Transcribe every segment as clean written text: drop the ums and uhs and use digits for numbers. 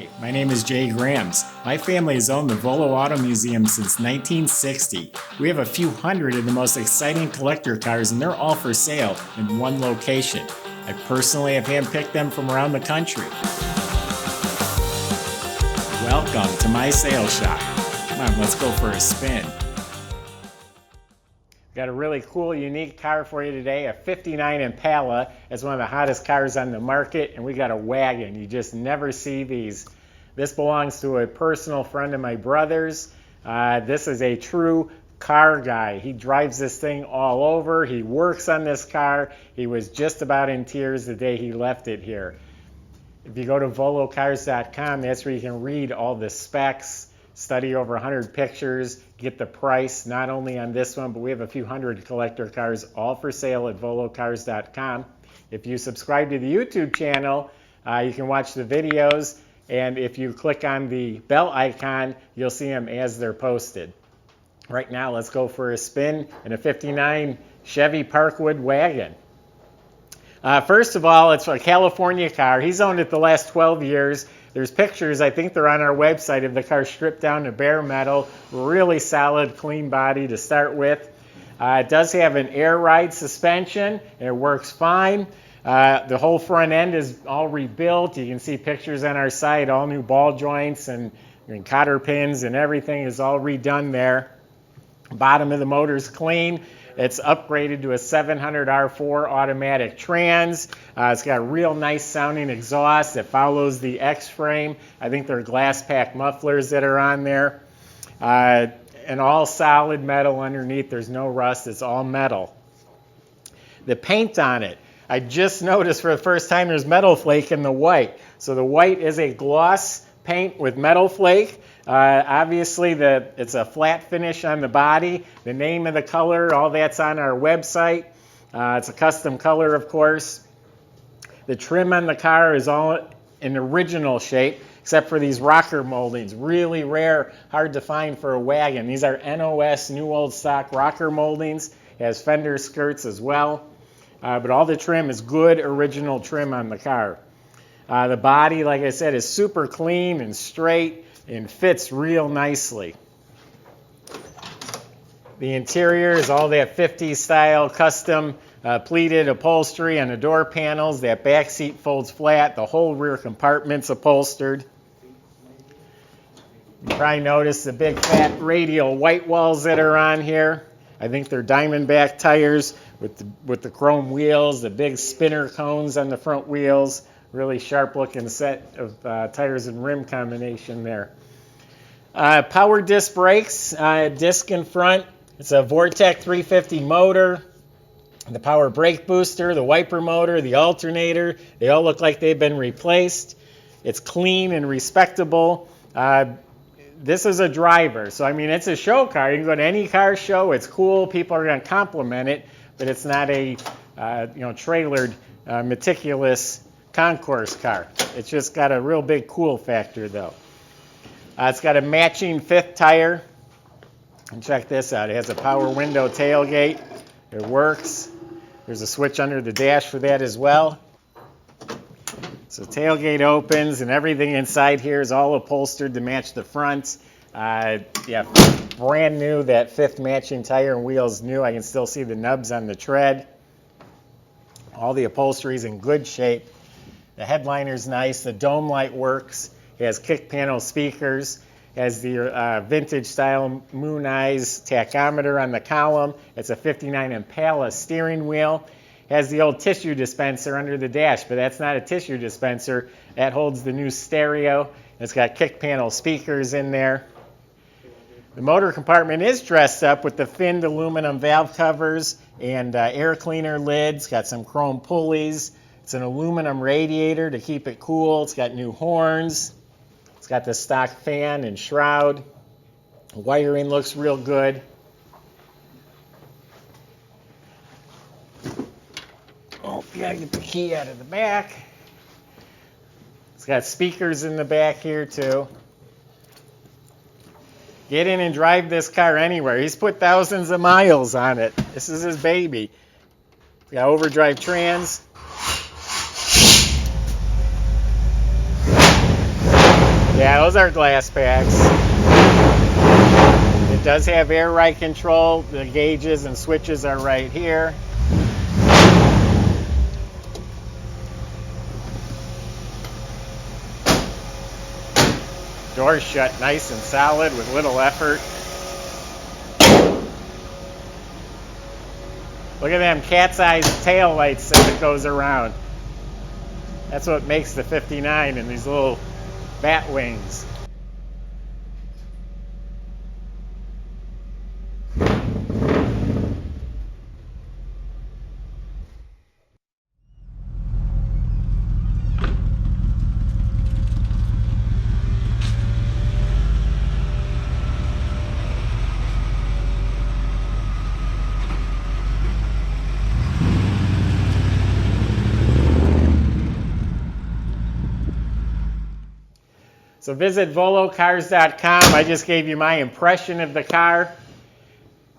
Hi, my name is Jay Grams. My family has owned the Volo Auto Museum since 1960. We have a few hundred of the most exciting collector cars, and they're all for sale in one location. I personally have handpicked them from around the country. Welcome to my sales shop. Come on, let's go for a spin. Got a really cool, unique car for you today, a 59 Impala. It's one of the hottest cars on the market, and we got a wagon. You just never see these. This belongs to a personal friend of my brother's. This is a true car guy. He drives this thing all over. He works on this car. He was just about in tears the day he left it here. If you go to volocars.com, that's where you can read all the specs, study over 100 pictures, get the price, not only on this one, but we have a few hundred collector cars all for sale at volocars.com. If you subscribe to the YouTube channel, you can watch the videos, and if you click on the bell icon, you'll see them as they're posted. Right now, let's go for a spin in a 59 Chevy Parkwood wagon. First of all, it's a California car. He's owned it the last 12 years. There's pictures, I think they're on our website, of the car stripped down to bare metal. Really solid, clean body to start with. It does have an air ride suspension, and it works fine. The whole front end is all rebuilt. You can see pictures on our site, all new ball joints and cotter pins and everything is all redone there. Bottom of the motor is clean. It's upgraded to a 700 R4 automatic trans. It's got real nice sounding exhaust that follows the X-frame. I think they're glass pack mufflers that are on there. And all solid metal underneath. There's no rust. It's all metal. The paint on it, I just noticed for the first time there's metal flake in the white. So the white is a gloss paint with metal flake. Obviously, it's a flat finish on the body. The name of the color, all that's on our website. It's a custom color, of course. The trim on the car is all in original shape, except for these rocker moldings. Really rare, hard to find for a wagon. These are NOS, new old stock rocker moldings. It has fender skirts as well. But all the trim is good original trim on the car. The body, like I said, is super clean and straight and fits real nicely. The interior is all that 50s style custom pleated upholstery on the door panels. That back seat folds flat. The whole rear compartment's upholstered. You probably noticed the big fat radial white walls that are on here. I think they're Diamondback tires with the chrome wheels, the big spinner cones on the front wheels. Really sharp looking set of tires and rim combination there. Power disc brakes, disc in front. It's a Vortec 350 motor. The power brake booster, the wiper motor, the alternator, they all look like they've been replaced. It's clean and respectable. This is a driver, so I mean it's a show car. You can go to any car show. It's cool. People are going to compliment it, but it's not a trailered, meticulous concourse car. It's just got a real big cool factor though. It's got a matching fifth tire. And check this out. It has a power window tailgate. It works. There's a switch under the dash for that as well. So tailgate opens and everything inside here is all upholstered to match the front. Brand new. That fifth matching tire and wheels new. I can still see the nubs on the tread. All the upholstery is in good shape. The headliner's nice. The dome light works. It has kick panel speakers. It has the vintage style moon eyes tachometer on the column. It's a 59 Impala steering wheel. It has the old tissue dispenser under the dash, but that's not a tissue dispenser. That holds the new stereo. It's got kick panel speakers in there. The motor compartment is dressed up with the finned aluminum valve covers and air cleaner lids. Got some chrome pulleys. It's an aluminum radiator to keep it cool. It's got new horns. It's got the stock fan and shroud. The wiring looks real good. Oh, you gotta get the key out of the back. It's got speakers in the back here too. Get in and drive this car anywhere. He's put thousands of miles on it. This is his baby. It's got overdrive trans. Yeah, those are glass packs. It does have air ride control. The gauges and switches are right here. Doors shut nice and solid with little effort. Look at them cat's-eyed tail lights that goes around. That's what makes the 59 and these little bat wings. So visit volocars.com. I just gave you my impression of the car.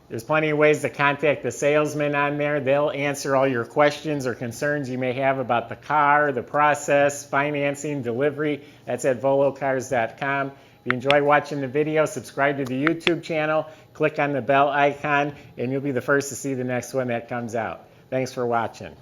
There's plenty of ways to contact the salesman on there. They'll answer all your questions or concerns you may have about the car, the process, financing, delivery. That's at volocars.com. If you enjoy watching the video, subscribe to the YouTube channel, click on the bell icon, and you'll be the first to see the next one that comes out. Thanks for watching.